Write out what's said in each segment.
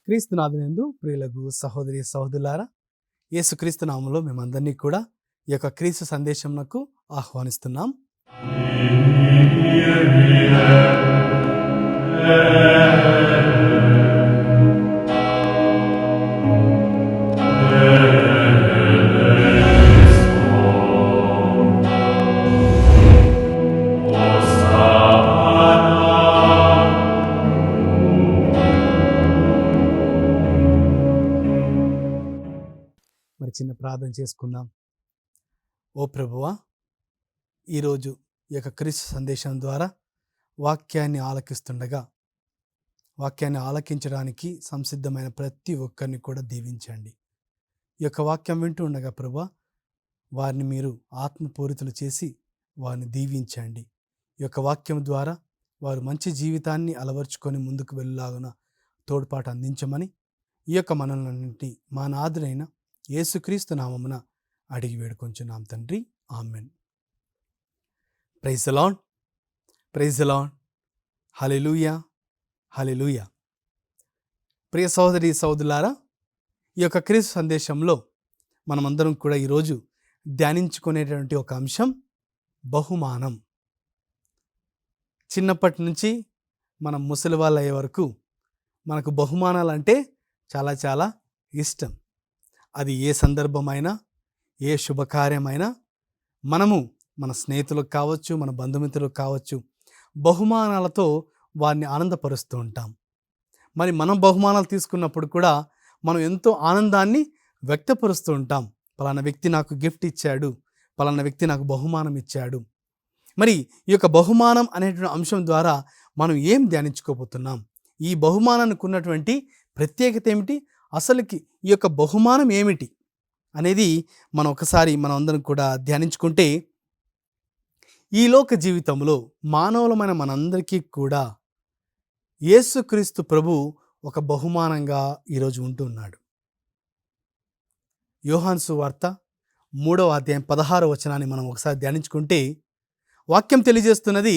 క్రీస్తునాథునందు ప్రియులకు సహోదరి సహోదరులారా, యేసుక్రీస్తు నామములో మేమందరినీ కూడా ఈ యొక్క క్రీస్తు సందేశంకు ఆహ్వానిస్తున్నాం. మరి చిన్న ప్రార్థన చేసుకుందాం. ఓ ప్రభువా, ఈరోజు ఈ యొక్క క్రీస్తు సందేశం ద్వారా వాక్యాన్ని ఆలకించడానికి సంసిద్ధమైన ప్రతి ఒక్కరిని కూడా దీవించండి. ఈ యొక్క వాక్యం వింటూ ఉండగా ప్రభువా, వారిని మీరు ఆత్మపూరితులు చేసి వారిని దీవించండి. ఈ యొక్క వాక్యం ద్వారా వారు మంచి జీవితాన్ని అలవర్చుకొని ముందుకు వెళ్ళలాగున తోడ్పాటు అందించమని ఈ యొక్క మనల్ని మా నాథుడైన యేసుక్రీస్తు నామమున అడిగి వేడుకొంచున్నాం తండ్రి, amen. Praise the Lord, praise the Lord, hallelujah, hallelujah. ప్రియ సహోదరి సహోదరులారా, ఈ యొక్క క్రీస్తు సందేశంలో మనమందరం కూడా ఈరోజు ధ్యానించుకునేటువంటి ఒక అంశం బహుమానం. చిన్నప్పటి నుంచి మనం ముసలి వాళ్ళు అయ్యే వరకు మనకు బహుమానాలు అంటే చాలా చాలా ఇష్టం. అది ఏ సందర్భమైనా, ఏ శుభకార్యమైనా మనము మన స్నేహితులకు కావచ్చు, మన బంధుమిత్రులకు కావచ్చు, బహుమానాలతో వారిని ఆనందపరుస్తూ ఉంటాం. మరి మనం బహుమానాలు తీసుకున్నప్పుడు కూడా మనం ఎంతో ఆనందాన్ని వ్యక్తపరుస్తూ ఉంటాం. పలానా వ్యక్తి నాకు గిఫ్ట్ ఇచ్చాడు, పలానా వ్యక్తి నాకు బహుమానం ఇచ్చాడు. మరి ఈ యొక్క బహుమానం అనేటువంటి అంశం ద్వారా మనం ఏం ధ్యానించుకోబోతున్నాం? ఈ బహుమానానికి ఉన్నటువంటి ప్రత్యేకత ఏమిటి? అసలుకి ఈ యొక్క బహుమానం ఏమిటి అనేది మనం అందరం కూడా ధ్యానించుకుంటే, ఈ లోక జీవితంలో మానవులమైన మనందరికీ కూడా యేసుక్రీస్తు ప్రభు ఒక బహుమానంగా ఈరోజు ఉంటున్నాడు. యోహాను సువార్త 3వ అధ్యాయం 16వ వచనాన్ని మనం ఒకసారి ధ్యానించుకుంటే, వాక్యం తెలియజేస్తున్నది,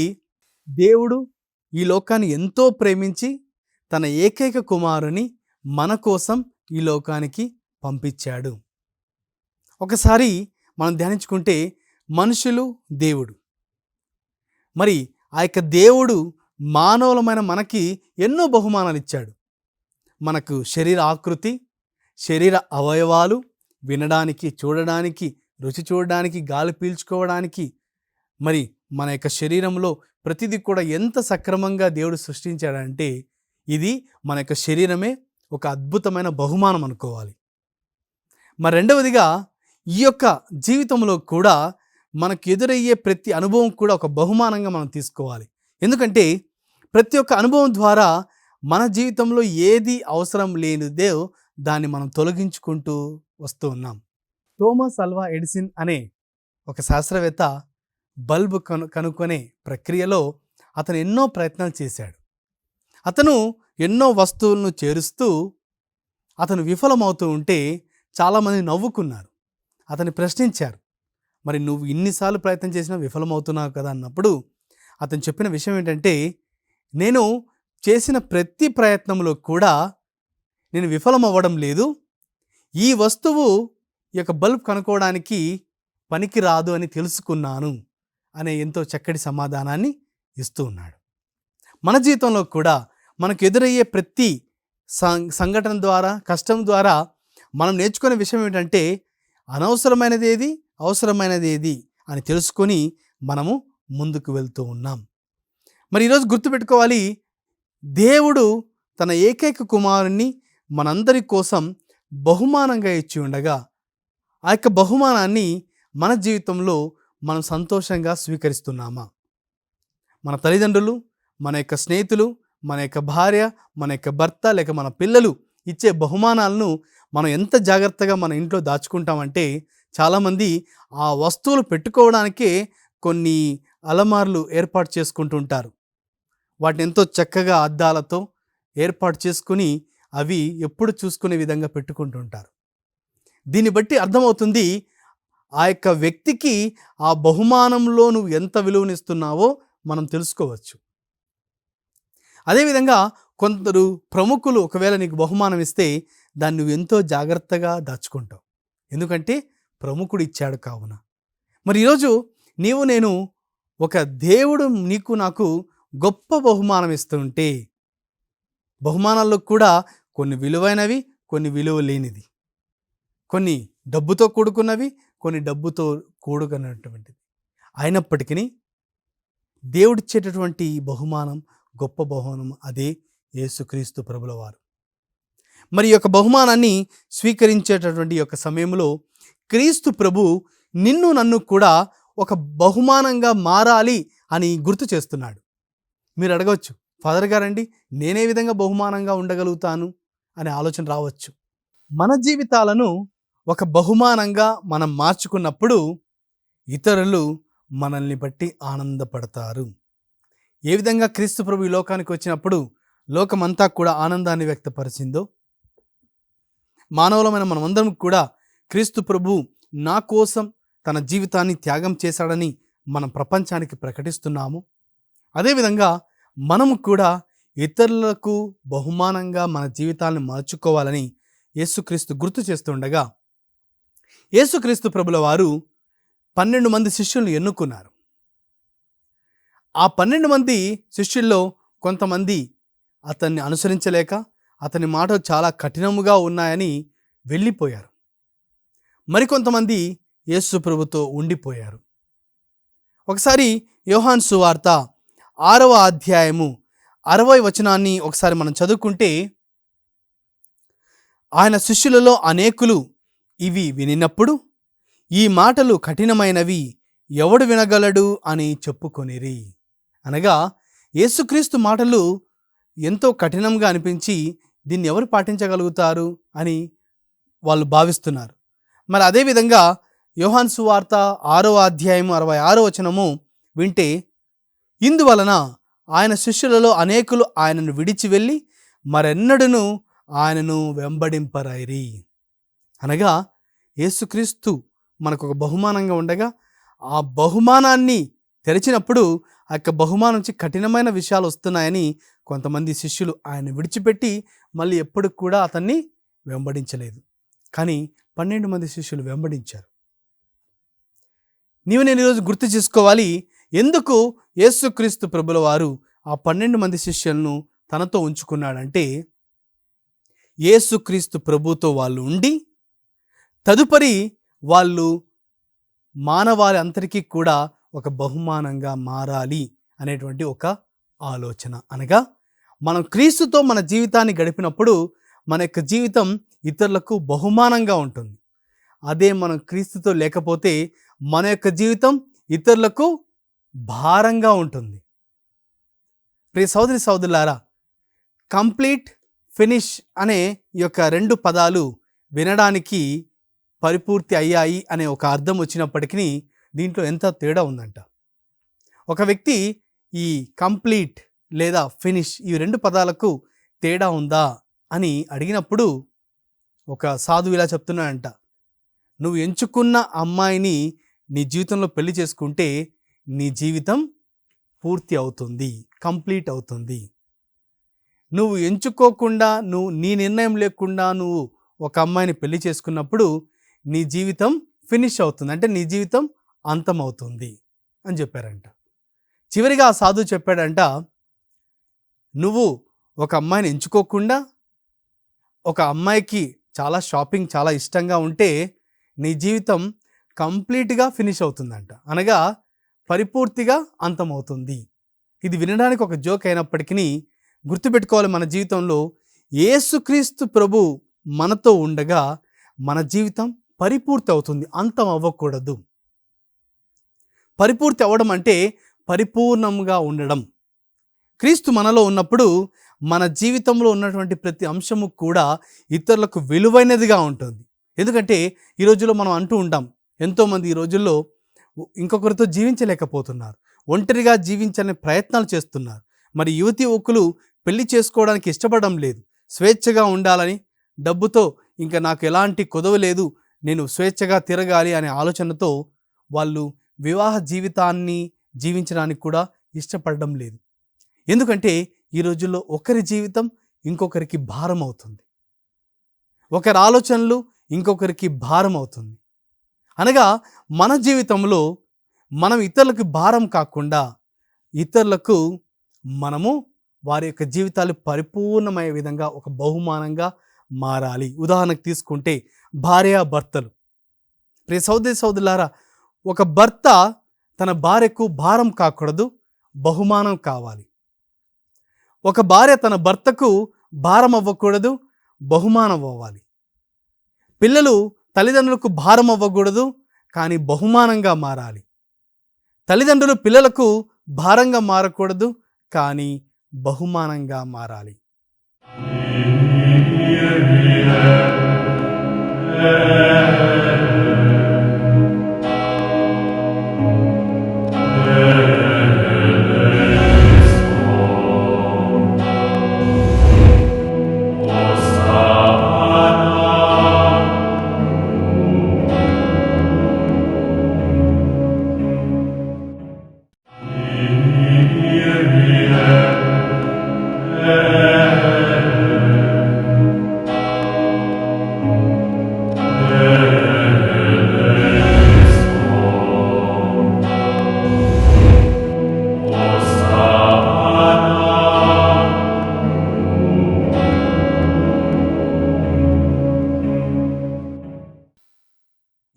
దేవుడు ఈ లోకాన్ని ఎంతో ప్రేమించి తన ఏకైక కుమారుని మన కోసం ఈ లోకానికి పంపించాడు. ఒకసారి మనం ధ్యానించుకుంటే, మనుషులు, దేవుడు. మరి ఆ యొక్క దేవుడు మానవులమైన మనకి ఎన్నో బహుమానాలు ఇచ్చాడు. మనకు శరీర ఆకృతి, శరీర అవయవాలు, వినడానికి, చూడడానికి, రుచి చూడడానికి, గాలి పీల్చుకోవడానికి, మరి మన యొక్క శరీరంలో ప్రతిదీ కూడా ఎంత సక్రమంగా దేవుడు సృష్టించాడంటే, ఇది మన యొక్క శరీరమే ఒక అద్భుతమైన బహుమానం అనుకోవాలి. మరి రెండవదిగా, ఈ యొక్క జీవితంలో కూడా మనకు ఎదురయ్యే ప్రతి అనుభవం కూడా ఒక బహుమానంగా మనం తీసుకోవాలి. ఎందుకంటే ప్రతి ఒక్క అనుభవం ద్వారా మన జీవితంలో ఏది అవసరం లేనిదే దాన్ని మనం తొలగించుకుంటూ వస్తూ ఉన్నాం. థామస్ అల్వా ఎడిసన్ అనే ఒక శాస్త్రవేత్త బల్బు కనుక్కునే ప్రక్రియలో అతను ఎన్నో ప్రయత్నాలు చేశాడు. అతను ఎన్నో వస్తువులను చేరుస్తూ అతను విఫలమవుతూ ఉంటే చాలామంది నవ్వుకున్నారు. అతన్ని ప్రశ్నించారు, మరి నువ్వు ఇన్నిసార్లు ప్రయత్నం చేసినా విఫలమవుతున్నావు కదా అన్నప్పుడు అతను చెప్పిన విషయం ఏంటంటే, నేను చేసిన ప్రతి ప్రయత్నంలో కూడా నేను విఫలమవ్వడం లేదు. ఈ వస్తువు ఈ యొక్క బల్బ్ కనుక్కోవడానికి పనికి రాదు అని తెలుసుకున్నాను అనే ఎంతో చక్కటి సమాధానాన్ని ఇస్తూ ఉన్నాడు. మన జీవితంలో కూడా మనకు ఎదురయ్యే ప్రతి సంఘటన ద్వారా, కష్టం ద్వారా మనం నేర్చుకునే విషయం ఏంటంటే, అనవసరమైనది ఏది, అవసరమైనది ఏది అని తెలుసుకొని మనము ముందుకు వెళ్తూ ఉన్నాం. మరి ఈరోజు గుర్తుపెట్టుకోవాలి, దేవుడు తన ఏకైక కుమారుణ్ణి మనందరి కోసం బహుమానంగా ఇచ్చి ఉండగా, ఆ యొక్క బహుమానాన్ని మన జీవితంలో మనం సంతోషంగా స్వీకరిస్తున్నామా? మన తల్లిదండ్రులు, మన యొక్క స్నేహితులు, మన యొక్క భార్య, మన యొక్క భర్త, లేక మన పిల్లలు ఇచ్చే బహుమానాలను మనం ఎంత జాగ్రత్తగా మన ఇంట్లో దాచుకుంటామంటే చాలామంది ఆ వస్తువులు పెట్టుకోవడానికే కొన్ని అలమార్లు ఏర్పాటు చేసుకుంటూ ఉంటారు. వాటిని ఎంతో చక్కగా అద్దాలతో ఏర్పాటు చేసుకుని అవి ఎప్పుడు చూసుకునే విధంగా పెట్టుకుంటూ ఉంటారు. దీన్ని బట్టి అర్థమవుతుంది ఆ యొక్క వ్యక్తికి ఆ బహుమానంలో నువ్వు ఎంత విలువనిస్తున్నావో మనం తెలుసుకోవచ్చు. అదేవిధంగా కొందరు ప్రముఖులు ఒకవేళ నీకు బహుమానం ఇస్తే దాన్ని నువ్వు ఎంతో జాగ్రత్తగా దాచుకుంటావు. ఎందుకంటే ప్రముఖుడు ఇచ్చాడు కావున. మరి ఈరోజు నేను ఒక దేవుడు నీకు నాకు గొప్ప బహుమానం ఇస్తుంటే, బహుమానాల్లో కూడా కొన్ని విలువైనవి, కొన్ని విలువ లేనిది, కొన్ని డబ్బుతో కూడుకున్నవి, కొన్ని డబ్బుతో కూడుకున్నటువంటిది. అయినప్పటికీ దేవుడిచ్చేటటువంటి బహుమానం గొప్ప బహుమానం, అదే యేసుక్రీస్తు ప్రభుల వారు. మరి ఈ యొక్క బహుమానాన్ని స్వీకరించేటటువంటి యొక్క సమయంలో క్రీస్తు ప్రభు నిన్ను నన్ను కూడా ఒక బహుమానంగా మారాలి అని గుర్తు చేస్తున్నాడు. మీరు అడగవచ్చు, ఫాదర్ గారండి నేనే విధంగా బహుమానంగా ఉండగలుగుతాను అనే ఆలోచన రావచ్చు. మన జీవితాలను ఒక బహుమానంగా మనం మార్చుకున్నప్పుడు ఇతరులు మనల్ని బట్టి ఆనందపడతారు. ఏ విధంగా క్రీస్తు ప్రభు ఈ లోకానికి వచ్చినప్పుడు లోకమంతా కూడా ఆనందాన్ని వ్యక్తపరిచిందో, మానవులమైన మనమందరం కూడా క్రీస్తు ప్రభు నా కోసం తన జీవితాన్ని త్యాగం చేశాడని మనం ప్రపంచానికి ప్రకటిస్తున్నాము. అదేవిధంగా మనము కూడా ఇతరులకు బహుమానంగా మన జీవితాన్ని మార్చుకోవాలని యేసుక్రీస్తు గుర్తు చేస్తుండగా, యేసుక్రీస్తు ప్రభుల వారు 12 మంది శిష్యులను ఎన్నుకున్నారు. ఆ 12 మంది శిష్యుల్లో కొంతమంది అతన్ని అనుసరించలేక అతని మాటలు చాలా కఠినముగా ఉన్నాయని వెళ్ళిపోయారు. మరికొంతమంది యేసు ప్రభుతో ఉండిపోయారు. ఒకసారి యోహాను సువార్త 6వ అధ్యాయము 60వ వచనాన్ని ఒకసారి మనం చదువుకుంటే, ఆయన శిష్యులలో అనేకులు ఇవి వినినప్పుడు ఈ మాటలు కఠినమైనవి ఎవడు వినగలడు అని చెప్పుకొనిరి. అనగా యేసుక్రీస్తు మాటలు ఎంతో కఠినంగా అనిపించి దీన్ని ఎవరు పాటించగలుగుతారు అని వాళ్ళు భావిస్తున్నారు. మరి అదేవిధంగా యోహాను సువార్త 6వ అధ్యాయం 66వ వచనము వింటే, ఇందువలన ఆయన శిష్యులలో అనేకులు ఆయనను విడిచి వెళ్ళి మరెన్నడూను ఆయనను వెంబడింపరైరి. అనగా యేసుక్రీస్తు మనకు ఒక బహుమానంగా ఉండగా ఆ బహుమానాన్ని తెరిచినప్పుడు ఆ యొక్క బహుమానం నుంచి కఠినమైన విషయాలు వస్తున్నాయని కొంతమంది శిష్యులు ఆయన విడిచిపెట్టి మళ్ళీ ఎప్పుడు కూడా అతన్ని వెంబడించలేదు. కానీ 12 మంది శిష్యులు వెంబడించారు. నేను ఈరోజు గుర్తు చేసుకోవాలి, ఎందుకు యేసుక్రీస్తు ప్రభుల వారు ఆ 12 మంది శిష్యులను తనతో ఉంచుకున్నాడంటే, యేసుక్రీస్తు ప్రభుతో వాళ్ళు ఉండి తదుపరి వాళ్ళు మానవాళి అందరికీ కూడా ఒక బహుమానంగా మారాలి అనేటువంటి ఒక ఆలోచన. అనగా మనం క్రీస్తుతో మన జీవితాన్ని గడిపినప్పుడు మన యొక్క జీవితం ఇతరులకు బహుమానంగా ఉంటుంది. అదే మనం క్రీస్తుతో లేకపోతే మన యొక్క జీవితం ఇతరులకు భారంగా ఉంటుంది. ప్రియ సోదరి సోదరులారా, కంప్లీట్, ఫినిష్ అనే ఈ యొక్క 2 పదాలు వినడానికి పరిపూర్తి అయ్యాయి అనే ఒక అర్థం వచ్చినప్పటికీ దీంట్లో ఎంత తేడా ఉందంట. ఒక వ్యక్తి ఈ కంప్లీట్ లేదా ఫినిష్ ఈ 2 పదాలకు తేడా ఉందా అని అడిగినప్పుడు ఒక సాధువు ఇలా చెప్తున్నాడంట, నువ్వు ఎంచుకున్న అమ్మాయిని నీ జీవితంలో పెళ్లి చేసుకుంటే నీ జీవితం పూర్తి అవుతుంది, కంప్లీట్ అవుతుంది. నువ్వు ఎంచుకోకుండా, నీ నిర్ణయం లేకుండా నువ్వు ఒక అమ్మాయిని పెళ్లి చేసుకున్నప్పుడు నీ జీవితం ఫినిష్ అవుతుంది, అంటే నీ జీవితం అంతమవుతుంది అని చెప్పారంట. చివరిగా ఆ సాధువు చెప్పాడంట, నువ్వు ఒక అమ్మాయిని ఎంచుకోకుండా ఒక అమ్మాయికి చాలా షాపింగ్ చాలా ఇష్టంగా ఉంటే నీ జీవితం కంప్లీట్గా ఫినిష్ అవుతుందంట, అనగా పరిపూర్తిగా అంతమవుతుంది. ఇది వినడానికి ఒక జోక్ అయినప్పటికీ గుర్తుపెట్టుకోవాలి, మన జీవితంలో యేసుక్రీస్తు ప్రభు మనతో ఉండగా మన జీవితం పరిపూర్తి అవుతుంది, అంతం అవ్వకూడదు. పరిపూర్తి అవ్వడం అంటే పరిపూర్ణంగా ఉండడం. క్రీస్తు మనలో ఉన్నప్పుడు మన జీవితంలో ఉన్నటువంటి ప్రతి అంశము కూడా ఇతరులకు విలువైనదిగా ఉంటుంది. ఎందుకంటే ఈ రోజుల్లో మనం అంటూ ఉంటాం, ఎంతోమంది ఈ రోజుల్లో ఇంకొకరితో జీవించలేకపోతున్నారు. ఒంటరిగా జీవించాలనే ప్రయత్నాలు చేస్తున్నారు. మరి యువతి యువకులు పెళ్లి చేసుకోవడానికి ఇష్టపడడం లేదు. స్వేచ్ఛగా ఉండాలని, డబ్బుతో ఇంకా నాకు ఎలాంటి కొదవ లేదు, నేను స్వేచ్ఛగా తిరగాలి అనే ఆలోచనతో వాళ్ళు వివాహ జీవితాన్ని జీవించడానికి కూడా ఇష్టపడడం లేదు. ఎందుకంటే ఈ రోజుల్లో ఒకరి జీవితం ఇంకొకరికి భారం అవుతుంది. ఒకరి ఆలోచనలు ఇంకొకరికి భారం అవుతుంది. అనగా మన జీవితంలో మనం ఇతరులకు భారం కాకుండా ఇతరులకు మనము వారి యొక్క జీవితాలు పరిపూర్ణమయ్యే విధంగా ఒక బహుమానంగా మారాలి. ఉదాహరణకు తీసుకుంటే భార్యాభర్తలు. ప్రియ సహోదరి సహోదరులారా, ఒక భర్త తన భార్యకు భారం కాకూడదు, బహుమానం కావాలి. ఒక భార్య తన భర్తకు భారం అవ్వకూడదు, బహుమానం అవ్వాలి. పిల్లలు తల్లిదండ్రులకు భారం అవ్వకూడదు, కానీ బహుమానంగా మారాలి. తల్లిదండ్రులు పిల్లలకు భారంగా మారకూడదు, కానీ బహుమానంగా మారాలి.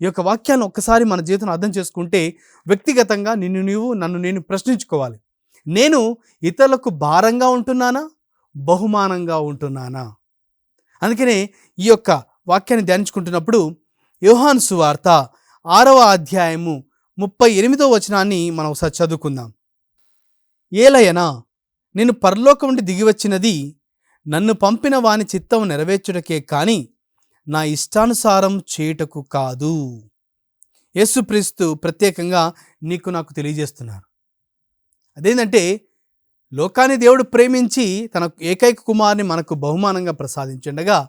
ఈ యొక్క వాక్యాన్ని ఒక్కసారి మన జీవితంలో అర్థం చేసుకుంటే వ్యక్తిగతంగా నిన్ను నీవు నన్ను నేను ప్రశ్నించుకోవాలి. నేను ఇతరులకు భారంగా ఉంటున్నానా, బహుమానంగా ఉంటున్నానా? అందుకనే ఈ యొక్క వాక్యాన్ని ధ్యానించుకుంటున్నప్పుడు యోహాను సువార్త 6వ అధ్యాయము 38వ వచనాన్ని మనం ఒకసారి చదువుకుందాం. ఏలయనా నేను పరలోకం నుండి దిగివచ్చినది నన్ను పంపిన వాని చిత్తం నెరవేర్చుటకే కానీ నా ఇష్టానుసారం చేయుటకు కాదు. యేసుక్రీస్తు ప్రత్యేకంగా నీకు నాకు తెలియజేస్తున్నారు. అదేంటంటే లోకాన్ని దేవుడు ప్రేమించి తన ఏకైక కుమారుని మనకు బహుమానంగా ప్రసాదించుండగా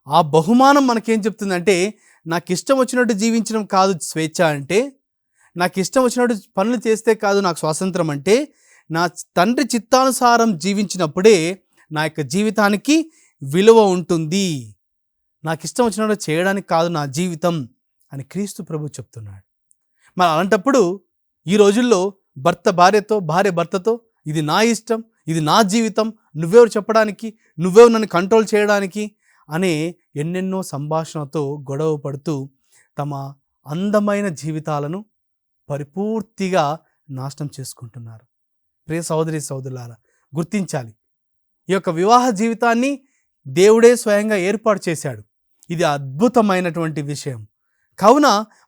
ఆ బహుమానం మనకేం చెప్తుందంటే, నాకు ఇష్టం వచ్చినట్టు జీవించడం కాదు స్వేచ్ఛ అంటే, నాకు ఇష్టం వచ్చినట్టు పనులు చేస్తే కాదు నాకు స్వాతంత్రం అంటే, నా తండ్రి చిత్తానుసారం జీవించినప్పుడే నా యొక్క జీవితానికి విలువ ఉంటుంది. నాకు ఇష్టం వచ్చినట్టు చేయడానికి కాదు నా జీవితం అని క్రీస్తు ప్రభు చెప్తున్నాడు. మరి అలాంటప్పుడు ఈ రోజుల్లో భర్త భార్యతో, భార్య భర్తతో ఇది నా ఇష్టం, ఇది నా జీవితం, నువ్వెవరు చెప్పడానికి, నువ్వెవరు నన్ను కంట్రోల్ చేయడానికి అనే ఎన్నెన్నో సంభాషణతో గొడవ పడుతూ తమ అందమైన జీవితాలను పరిపూర్తిగా నాశనం చేసుకుంటున్నారు. ప్రియ సహోదరి సహోదరులారా, గుర్తించాలి, ఈ యొక్క వివాహ జీవితాన్ని దేవుడే స్వయంగా ఏర్పాటు చేశాడు. ఇది అద్భుతమైనటువంటి విషయం. కావున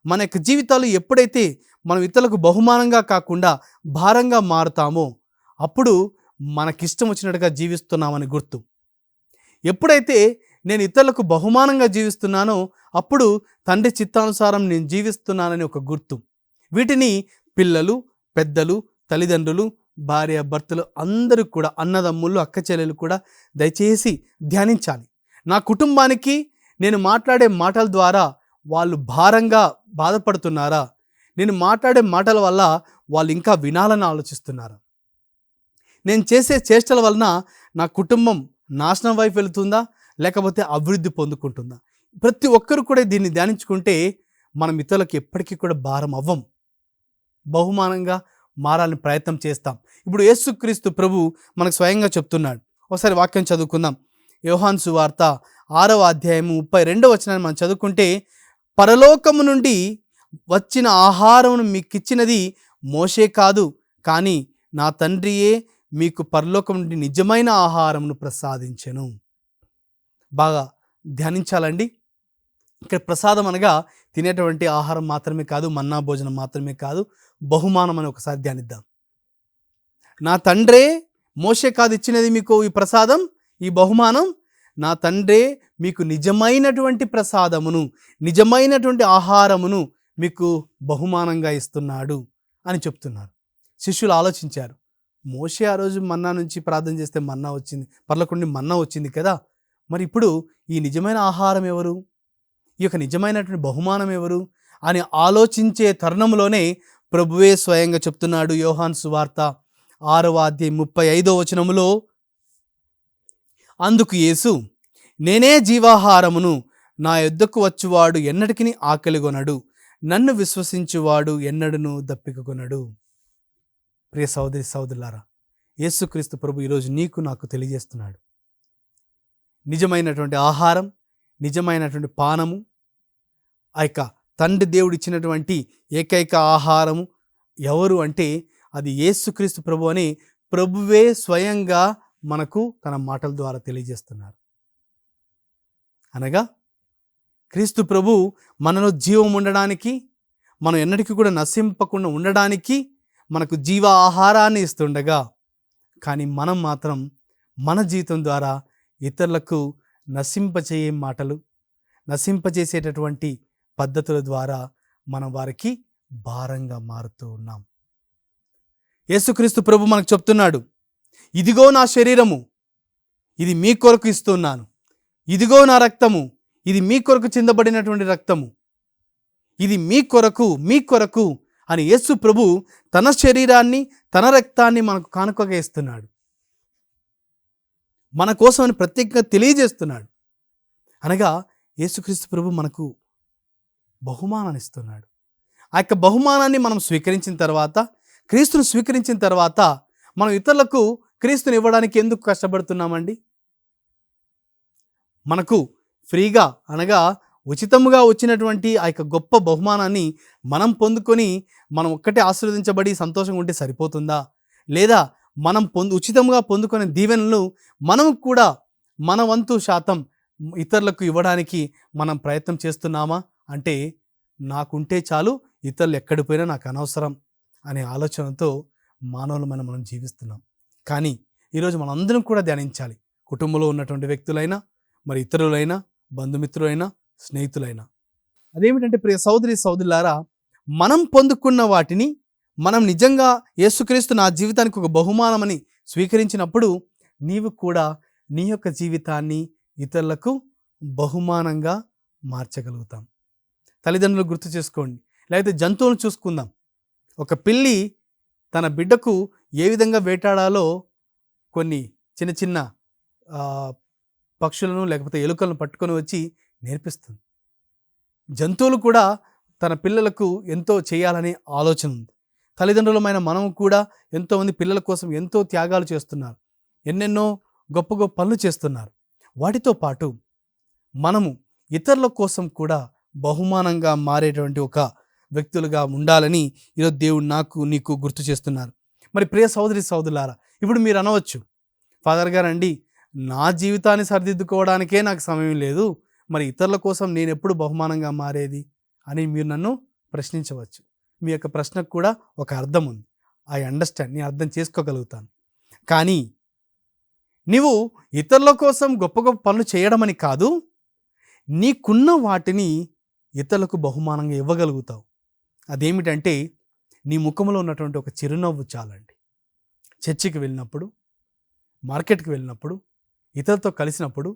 మన యొక్క జీవితాలు ఎప్పుడైతే మనం ఇతరులకు బహుమానంగా కాకుండా భారంగా మారుతామో అప్పుడు మనకిష్టం వచ్చినట్టుగా జీవిస్తున్నామని గుర్తు. ఎప్పుడైతే నేను ఇతరులకు బహుమానంగా జీవిస్తున్నానో అప్పుడు తండ్రి చిత్తానుసారం నేను జీవిస్తున్నానని ఒక గుర్తు. వీటిని పిల్లలు, పెద్దలు, తల్లిదండ్రులు, భార్య భర్తలు అందరూ కూడా, అన్నదమ్ముళ్ళు, అక్క చెల్లెలు కూడా దయచేసి ధ్యానించాలి. నా కుటుంబానికి నేను మాట్లాడే మాటల ద్వారా వాళ్ళు భారంగా బాధపడుతున్నారా? నేను మాట్లాడే మాటల వల్ల వాళ్ళు ఇంకా వినాలని ఆలోచిస్తున్నారా? నేను చేసే చేష్టల వలన నా కుటుంబం నాశనం వైపు వెళుతుందా, లేకపోతే అభివృద్ధి పొందుకుంటుందా? ప్రతి ఒక్కరు కూడా దీన్ని ధ్యానించుకుంటే మనం ఇతరులకు ఎప్పటికీ కూడా భారం అవ్వం, బహుమానంగా మారాలని ప్రయత్నం చేస్తాం. ఇప్పుడు యేసుక్రీస్తు ప్రభు మనకు స్వయంగా చెప్తున్నాడు. ఒకసారి వాక్యం చదువుకుందాం. యోహాను సువార్త 6వ అధ్యాయము 32వ వచనాన్ని మనం చదువుకుంటే, పరలోకము నుండి వచ్చిన ఆహారమును మీకిచ్చినది మోషే కాదు, కానీ నా తండ్రియే మీకు పరలోకం నుండి నిజమైన ఆహారమును ప్రసాదించెను. బాగా ధ్యానించాలండి. ఇక్కడ ప్రసాదం అనగా తినేటువంటి ఆహారం మాత్రమే కాదు, మన్నా భోజనం మాత్రమే కాదు, బహుమానం అని ఒకసారి ధ్యానిద్దాం. నా తండ్రే, మోషే కాదు ఇచ్చినది మీకు ఈ ప్రసాదం, ఈ బహుమానం, నా తండ్రే మీకు నిజమైనటువంటి ప్రసాదమును, నిజమైనటువంటి ఆహారమును మీకు బహుమానంగా ఇస్తున్నాడు అని చెప్తున్నారు. శిష్యులు ఆలోచించారు. మోషే ఆ రోజు మన్నా నుంచి ప్రార్థన చేస్తే మన్నా వచ్చింది, పర్లకుండి మన్నా వచ్చింది కదా, మరి ఇప్పుడు ఈ నిజమైన ఆహారం ఎవరు, ఈ యొక్క నిజమైనటువంటి బహుమానం ఎవరు అని ఆలోచించే తరుణంలోనే ప్రభువే స్వయంగా చెప్తున్నాడు. యోహాను సువార్త 6:35 అందుకు యేసు, నేనే జీవాహారమును, నా యొద్దకు వచ్చువాడు ఎన్నటికి ఆకలిగొనడు, నన్ను విశ్వసించువాడు ఎన్నడూను దప్పికగొనడు. ప్రియ సహోదరి సహోదరులారా, యేసుక్రీస్తు ప్రభు ఈరోజు నీకు నాకు తెలియజేస్తున్నాడు. నిజమైనటువంటి ఆహారం, నిజమైనటువంటి పానము, ఆ యొక్క తండ్రి దేవుడు ఇచ్చినటువంటి ఏకైక ఆహారము ఎవరు అంటే అది యేసుక్రీస్తు ప్రభు అని ప్రభువే స్వయంగా మనకు తన మాటల ద్వారా తెలియజేస్తున్నారు. అనగా క్రీస్తు ప్రభు మనలో జీవం ఉండడానికి, మనం ఎన్నటికీ కూడా నశింపకుండా ఉండడానికి మనకు జీవ ఆహారాన్ని ఇస్తుండగా, కానీ మనం మాత్రం మన జీవితం ద్వారా ఇతరులకు నశింపచేసే మాటలు, నశింపచేసేటటువంటి పద్ధతుల ద్వారా మనం వారికి భారంగా మారుతూ ఉన్నాం. యేసుక్రీస్తు ప్రభు మనకు చెప్తున్నాడు, ఇదిగో నా శరీరము, ఇది మీ కొరకు ఇస్తున్నాను, ఇదిగో నా రక్తము, ఇది మీ కొరకు చిందబడినటువంటి రక్తము, ఇది మీ కొరకు అని యేసు ప్రభు తన శరీరాన్ని, తన రక్తాన్ని మనకు కానుకగా ఇస్తున్నాడు. మన కోసం అని ప్రత్యేకంగా తెలియజేస్తున్నాడు. అనగా యేసుక్రీస్తు ప్రభు మనకు బహుమానాన్ని ఇస్తున్నాడు. ఆ యొక్క బహుమానాన్ని మనం స్వీకరించిన తర్వాత, క్రీస్తును స్వీకరించిన తర్వాత మనం ఇతరులకు క్రీస్తుని ఇవ్వడానికి ఎందుకు కష్టపడుతున్నామండి? మనకు ఫ్రీగా అనగా ఉచితముగా వచ్చినటువంటి ఆ యొక్క గొప్ప బహుమానాన్ని మనం పొందుకొని మనం ఒక్కటే ఆశీర్వదించబడి సంతోషంగా ఉంటే సరిపోతుందా? లేదా మనం ఉచితంగా పొందుకునే దీవెనలు మనం కూడా మన వంతు శాతం ఇతరులకు ఇవ్వడానికి మనం ప్రయత్నం చేస్తున్నామా? అంటే నాకుంటే చాలు, ఇతరులు ఎక్కడికి పోయినా నాకు అనవసరం అనే ఆలోచనతో మనం జీవిస్తున్నాం. కానీ ఈరోజు మనందరం కూడా ధ్యానించాలి. కుటుంబంలో ఉన్నటువంటి వ్యక్తులైనా, మరి ఇతరులైనా, బంధుమిత్రులైనా, స్నేహితులైనా. అదేమిటంటే ప్రియ సహోదరి సహోదరులారా, మనం పొందుకున్న వాటిని మనం నిజంగా యేసుక్రీస్తు నా జీవితానికి ఒక బహుమానమని స్వీకరించినప్పుడు నీవు కూడా నీ యొక్క జీవితాన్ని ఇతరులకు బహుమానంగా మార్చగలుగుతాం. తల్లిదండ్రులు గుర్తు చేసుకోండి, లేకపోతే జంతువులను చూసుకుందాం. ఒక పిల్లి తన బిడ్డకు ఏ విధంగా వేటాడాలో కొన్ని చిన్న చిన్న పక్షులను లేకపోతే ఎలుకలను పట్టుకొని వచ్చి నేర్పిస్తుంది. జంతువులు కూడా తన పిల్లలకు ఎంతో చేయాలనే ఆలోచన ఉంది. తల్లిదండ్రులమైన మనం కూడా ఎంతోమంది పిల్లల కోసం ఎంతో త్యాగాలు చేస్తున్నారు, ఎన్నెన్నో గొప్ప గొప్ప పనులు చేస్తున్నారు. వాటితో పాటు మనము ఇతరుల కోసం కూడా బహుమానంగా మారేటువంటి ఒక వ్యక్తులుగా ఉండాలని ఈరోజు దేవుడు నీకు గుర్తు చేస్తున్నారు. మరి ప్రియ సహోదరి సహోదరులారా, ఇప్పుడు మీరు అనవచ్చు, ఫాదర్ గారు అండి, నా జీవితాన్ని సరిదిద్దుకోవడానికే నాకు సమయం లేదు, మరి ఇతరుల కోసం నేను ఎప్పుడు బహుమానంగా మారేది అని మీరు నన్ను ప్రశ్నించవచ్చు. మీ యొక్క ప్రశ్నకు కూడా ఒక అర్థం ఉంది. ఐ అండర్స్టాండ్, నేను అర్థం చేసుకోగలుగుతాను. కానీ నీవు ఇతరుల కోసం గొప్ప గొప్ప పనులు చేయడం అని కాదు, నీకున్న వాటిని ఇతరులకు బహుమానంగా ఇవ్వగలుగుతావు. అదేమిటంటే నీ ముఖంలో ఉన్నటువంటి ఒక చిరునవ్వు చాలండి. చర్చికి వెళ్ళినప్పుడు, మార్కెట్కి వెళ్ళినప్పుడు, ఇతరులతో కలిసినప్పుడు,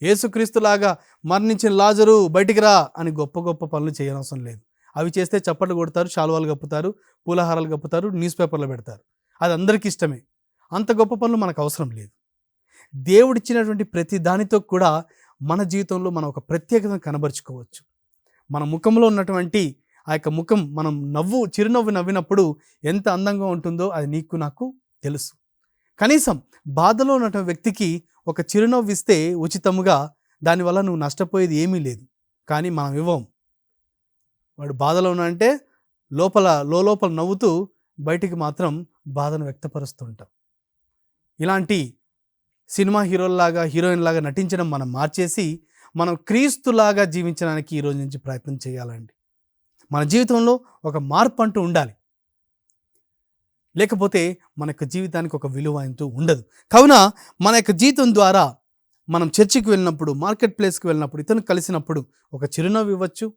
యేసుక్రీస్తులాగా మరణించిన లాజరు బయటికి రా అని గొప్ప గొప్ప పనులు చేయనవసరం లేదు. అవి చేస్తే చప్పట్లు కొడతారు, శాలువాలు కప్పుతారు, పూలహారాలు కప్పుతారు, న్యూస్ పేపర్లో పెడతారు. అది అందరికీ ఇష్టమే. అంత గొప్ప పనులు మనకు అవసరం లేదు. దేవుడిచ్చినటువంటి ప్రతి దానితో కూడా మన జీవితంలో మనం ఒక ప్రత్యేకతను కనబరుచుకోవచ్చు. మన ముఖంలో ఉన్నటువంటి ఆ యొక్క ముఖం, మనం చిరునవ్వు నవ్వినప్పుడు ఎంత అందంగా ఉంటుందో అది నీకు నాకు తెలుసు. కనీసం బాధలో ఉన్నటువంటి వ్యక్తికి ఒక చిరునవ్వు ఇస్తే ఉచితముగా, దానివల్ల నువ్వు నష్టపోయేది ఏమీ లేదు. కానీ మనం ఇవ్వం. వాడు బాధలో ఉన్నాడంటే లోపల నవ్వుతూ బయటికి మాత్రం బాధను వ్యక్తపరుస్తూ ఉంటాం. ఇలాంటి సినిమా హీరోల్లాగా, హీరోయిన్లాగా నటించడం మనం మార్చేసి మనం క్రీస్తులాగా జీవించడానికి ఈరోజు నుంచి ప్రయత్నం చేయాలండి. మన జీవితంలో ఒక మార్పు అంటూ ఉండాలి, లేకపోతే మన యొక్క జీవితానికి ఒక విలువ అంటూ ఉండదు. కావున మన యొక్క జీవితం ద్వారా మనం చర్చికి వెళ్ళినప్పుడు, మార్కెట్ ప్లేస్కి వెళ్ళినప్పుడు, ఇతను కలిసినప్పుడు ఒక చిరునవ్వు ఇవ్వచ్చు.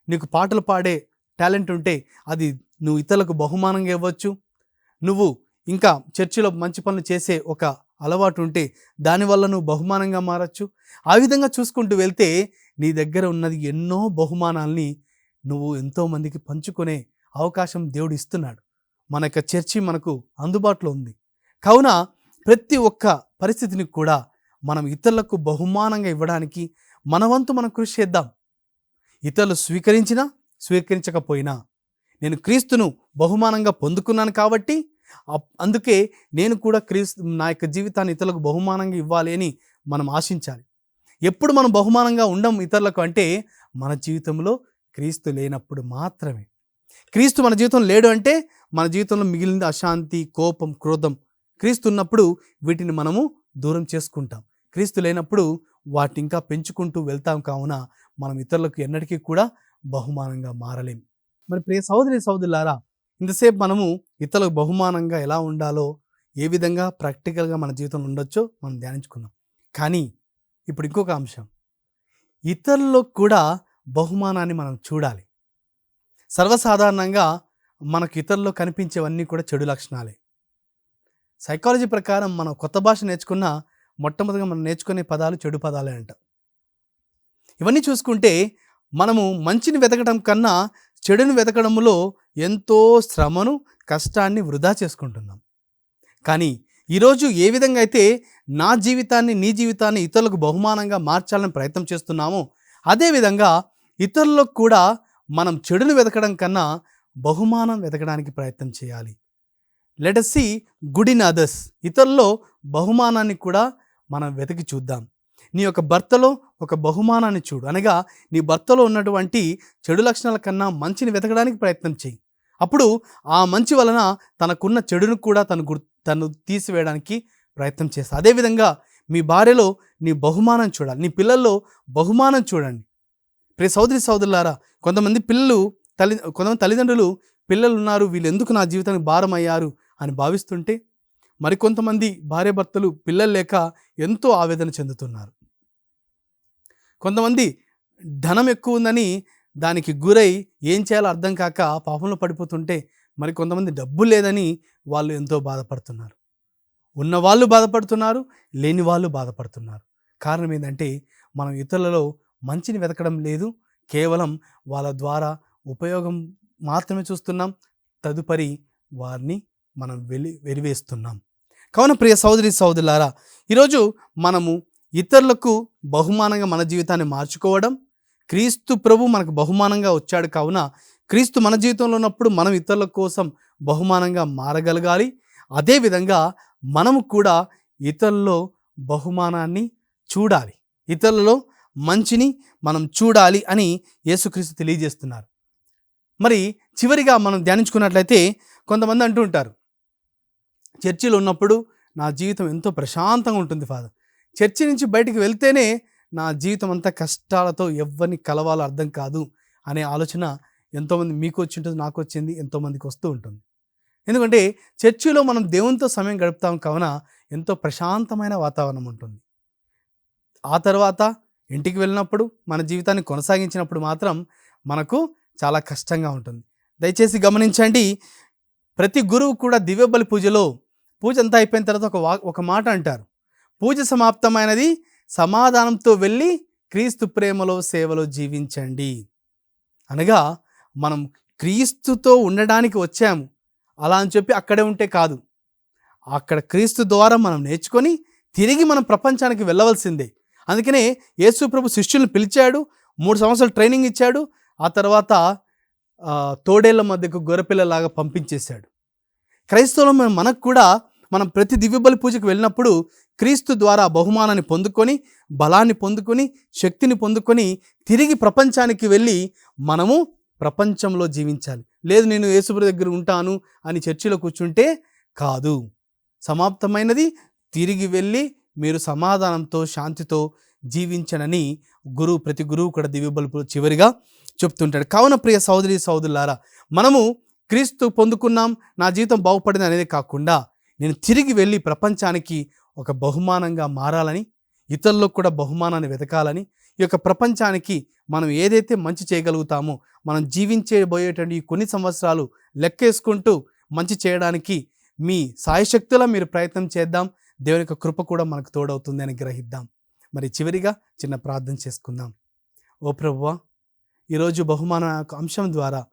నీకు పాటలు పాడే టాలెంట్ ఉంటే అది నువ్వు ఇతరులకు బహుమానంగా ఇవ్వచ్చు. నువ్వు ఇంకా చర్చిలో మంచి పనులు చేసే ఒక అలవాటు ఉంటే దానివల్ల నువ్వు బహుమానంగా మారచ్చు. ఆ విధంగా చూసుకుంటూ వెళ్తే నీ దగ్గర ఉన్నది ఎన్నో బహుమానాల్ని నువ్వు ఎంతోమందికి పంచుకునే అవకాశం దేవుడు ఇస్తున్నాడు. మన యొక్క చర్చి మనకు అందుబాటులో ఉంది. కావున ప్రతి ఒక్క పరిస్థితిని కూడా మనం ఇతరులకు బహుమానంగా ఇవ్వడానికి మన వంతు మనం కృషి చేద్దాం. ఇతరులు స్వీకరించినా స్వీకరించకపోయినా నేను క్రీస్తును బహుమానంగా పొందుకున్నాను కాబట్టి అందుకే నేను కూడా నా యొక్క జీవితాన్ని ఇతరులకు బహుమానంగా ఇవ్వాలి అని మనం ఆశించాలి. ఎప్పుడు మనం బహుమానంగా ఉండం ఇతరులకు అంటే మన జీవితంలో క్రీస్తు లేనప్పుడు మాత్రమే. క్రీస్తు మన జీవితంలో లేడు అంటే మన జీవితంలో మిగిలింది అశాంతి, కోపం, క్రోధం. క్రీస్తు ఉన్నప్పుడు వీటిని మనము దూరం చేసుకుంటాం. క్రీస్తు లేనప్పుడు వాటిని ఇంకా పెంచుకుంటూ వెళ్తాం. కావున మనం ఇతరులకు ఎన్నటికీ కూడా బహుమానంగా మారలేం. మరి ప్రియ సహోదరి సహోదరులారా, ఇంతసేపు మనము ఇతరులకు బహుమానంగా ఎలా ఉండాలో, ఏ విధంగా ప్రాక్టికల్గా మన జీవితంలో ఉండొచ్చో మనం ధ్యానించుకున్నాం. కానీ ఇప్పుడు ఇంకొక అంశం, ఇతరుల్లో కూడా బహుమానాన్ని మనం చూడాలి. సర్వసాధారణంగా మనకు ఇతరుల్లో కనిపించేవన్నీ కూడా చెడు లక్షణాలే. సైకాలజీ ప్రకారం మనం కొత్త భాష నేర్చుకున్న మొట్టమొదటిగా మనం నేర్చుకునే పదాలు చెడు పదాలే అంట. ఇవన్నీ చూసుకుంటే మనము మంచిని వెతకడం కన్నా చెడుని వెతకడంలో ఎంతో శ్రమను, కష్టాన్ని వృధా చేసుకుంటున్నాం. కానీ ఈరోజు ఏ విధంగా అయితే నా జీవితాన్ని, నీ జీవితాన్ని ఇతరులకు బహుమానంగా మార్చాలని ప్రయత్నం చేస్తున్నామో అదేవిధంగా ఇతరులకు కూడా మనం చెడును వెతకడం కన్నా బహుమానం వెతకడానికి ప్రయత్నం చేయాలి. Let us see good in others. ఇతరుల్లో బహుమానాన్ని కూడా మనం వెతికి చూద్దాం. నీ యొక్క భర్తలో ఒక బహుమానాన్ని చూడు, అనగా నీ భర్తలో ఉన్నటువంటి చెడు లక్షణాల కన్నా మంచిని వెతకడానికి ప్రయత్నం చేయి. అప్పుడు ఆ మంచి వలన తనకున్న చెడును కూడా తను తీసివేయడానికి ప్రయత్నం చేస్తా. అదేవిధంగా మీ భార్యలో నీ బహుమానం చూడాలి, నీ పిల్లల్లో బహుమానం చూడండి. ప్రియ సహోదరి సహోదరులారా, కొంతమంది తల్లిదండ్రులు పిల్లలు ఉన్నారు, వీళ్ళు ఎందుకు నా జీవితానికి భారం అయ్యారు అని భావిస్తుంటే, మరికొంతమంది భార్యాభర్తలు పిల్లలు లేక ఎంతో ఆవేదన చెందుతున్నారు. కొంతమంది ధనం ఎక్కువ ఉందని దానికి గురై ఏం చేయాలో అర్థం కాక పాపంలో పడిపోతుంటే, మరి కొంతమంది డబ్బు లేదని వాళ్ళు ఎంతో బాధపడుతున్నారు. ఉన్నవాళ్ళు బాధపడుతున్నారు, లేని వాళ్ళు బాధపడుతున్నారు. కారణం ఏంటంటే మనం ఇతరులలో మంచిని వెతకడం లేదు, కేవలం వాళ్ళ ద్వారా ఉపయోగం మాత్రమే చూస్తున్నాం, తదుపరి వారిని మనం వెలివేస్తున్నాం. కావున ప్రియ సహోదరి సహోదరులారా, ఈరోజు మనము ఇతరులకు బహుమానంగా మన జీవితాన్ని మార్చుకోవడం, క్రీస్తు ప్రభు మనకు బహుమానంగా వచ్చాడు కావున క్రీస్తు మన జీవితంలో ఉన్నప్పుడు మనం ఇతరుల కోసం బహుమానంగా మారగలగాలి. అదేవిధంగా మనము కూడా ఇతరుల్లో బహుమానాన్ని చూడాలి, ఇతరులలో మంచిని మనం చూడాలి అని యేసుక్రీస్తు తెలియజేస్తున్నారు. మరి చివరిగా మనం ధ్యానించుకున్నట్లయితే కొంతమంది అంటూ ఉంటారు, చర్చిలో ఉన్నప్పుడు నా జీవితం ఎంతో ప్రశాంతంగా ఉంటుంది ఫాదర్, చర్చి నుంచి బయటికి వెళ్తేనే నా జీవితం అంతా కష్టాలతో ఎవరిని కలవాలో అర్థం కాదు అనే ఆలోచన ఎంతోమంది మీకు వచ్చి ఉంటుంది, నాకు వచ్చింది, ఎంతోమందికి వస్తూ ఉంటుంది. ఎందుకంటే చర్చిలో మనం దేవునితో సమయం గడుపుతాం కావున ఎంతో ప్రశాంతమైన వాతావరణం ఉంటుంది. ఆ తర్వాత ఇంటికి వెళ్ళినప్పుడు మన జీవితాన్ని కొనసాగించినప్పుడు మాత్రం మనకు చాలా కష్టంగా ఉంటుంది. దయచేసి గమనించండి, ప్రతి గురువు కూడా దివ్యబలి పూజలో పూజ అంతా అయిపోయిన తర్వాత ఒక మాట అంటారు, పూజ సమాప్తమైనది, సమాధానంతో వెళ్ళి క్రీస్తు ప్రేమలో సేవలో జీవించండి. అనగా మనం క్రీస్తుతో ఉండడానికి వచ్చాము, అలా అని చెప్పి అక్కడే ఉంటే కాదు, అక్కడ క్రీస్తు ద్వారా మనం నేర్చుకొని తిరిగి మనం ప్రపంచానికి వెళ్ళవలసిందే. అందుకనే యేసు ప్రభు శిష్యులను పిలిచాడు, 3 సంవత్సరాలు ట్రైనింగ్ ఇచ్చాడు, ఆ తర్వాత తోడేళ్ల మధ్యకు గొర్రెపిల్లలాగా పంపించేశాడు. క్రైస్తవులం మనకు కూడా మనం ప్రతి దివ్యబలి పూజకు వెళ్ళినప్పుడు క్రీస్తు ద్వారా బహుమానాన్ని పొందుకొని, బలాన్ని పొందుకొని, శక్తిని పొందుకొని తిరిగి ప్రపంచానికి వెళ్ళి మనము ప్రపంచంలో జీవించాలి. లేదు నేను యేసుప్రభు దగ్గర ఉంటాను అని చర్చిలో కూర్చుంటే కాదు, సమాప్తమైనది, తిరిగి వెళ్ళి మీరు సమాధానంతో శాంతితో జీవించనని ప్రతి గురువు కూడా దివ్యబలి చివరిగా చెప్తుంటాడు. కావున ప్రియ సహోదరి సహోదరులారా, మనము క్రీస్తు పొందుకున్నాం, నా జీవితం బాగుపడింది అనేది కాకుండా నేను తిరిగి వెళ్ళి ప్రపంచానికి ఒక బహుమానంగా మారాలని, ఇతరులకు కూడా బహుమానాన్ని వెతకాలని, ఈ యొక్క ప్రపంచానికి మనం ఏదైతే మంచి చేయగలుగుతామో మనం జీవించబోయేటువంటి ఈ కొన్ని సంవత్సరాలు లెక్కేసుకుంటూ మంచి చేయడానికి మీ సాయశక్తులా మీరు ప్రయత్నం చేద్దాం. దేవుని యొక్క కృప కూడా మనకు తోడవుతుంది అని గ్రహిద్దాం. మరి చివరిగా చిన్న ప్రార్థన చేసుకుందాం. ఓ ప్రభువా, ఈరోజు బహుమానం యొక్క అంశం ద్వారా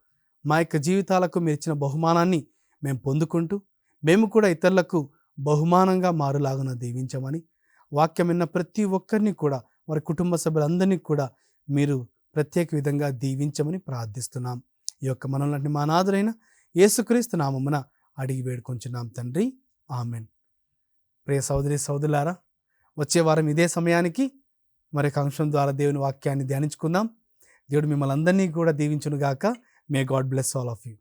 మా యొక్క జీవితాలకు మీరు ఇచ్చిన బహుమానాన్ని మేము పొందుకుంటూ మేము కూడా ఇతరులకు బహుమానంగా మారులాగున దీవించమని, వాక్యం విన్న ప్రతి ఒక్కరిని కూడా వారి కుటుంబ సభ్యులందరినీ కూడా మీరు ప్రత్యేక విధంగా దీవించమని ప్రార్థిస్తున్నాం. ఈ యొక్క మనల్ని మా నాథుడైన యేసుక్రీస్తు నామమున అడిగి వేడుకొంచున్నాం తండ్రి, ఆమెన్. ప్రియ సోదరి సోదరులారా, వచ్చే వారం ఇదే సమయానికి మరొక అంశం ద్వారా దేవుని వాక్యాన్ని ధ్యానించుకుందాం. దేవుడు మిమ్మల్ని అందరినీ కూడా దీవించునుగాక. May God bless all of you.